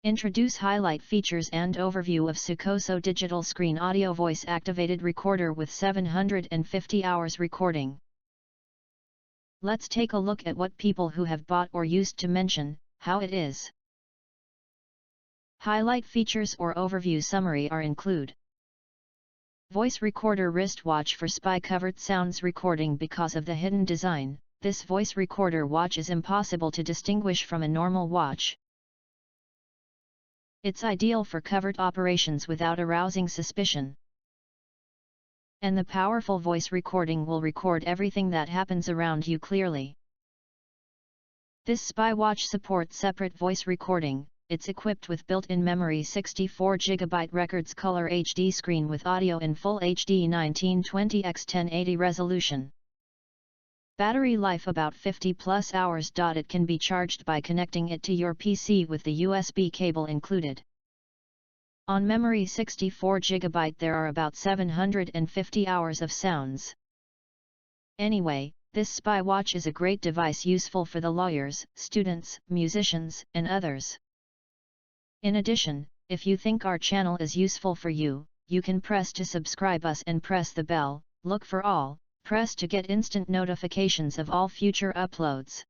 Introduce highlight features and overview of SUKOZO digital screen audio voice activated recorder with 750 hours recording. Let's take a look at what people who have bought or used to mention, how it is. Highlight features or overview summary are include. Voice recorder wristwatch for spy covered sounds recording. Because of the hidden design, this voice recorder watch is impossible to distinguish from a normal watch. It's ideal for covert operations without arousing suspicion. And the powerful voice recording will record everything that happens around you clearly. This spy watch supports separate voice recording. It's equipped with built-in memory 64GB records color HD screen with audio in Full HD 1920x1080 resolution. Battery life about 50+ hours. It can be charged by connecting it to your PC with the USB cable included. On memory 64GB there are about 750 hours of sounds. Anyway, this spy watch is a great device useful for the lawyers, students, musicians, and others. In addition, if you think our channel is useful for you, you can press to subscribe us and press the bell, look for all, press to get instant notifications of all future uploads.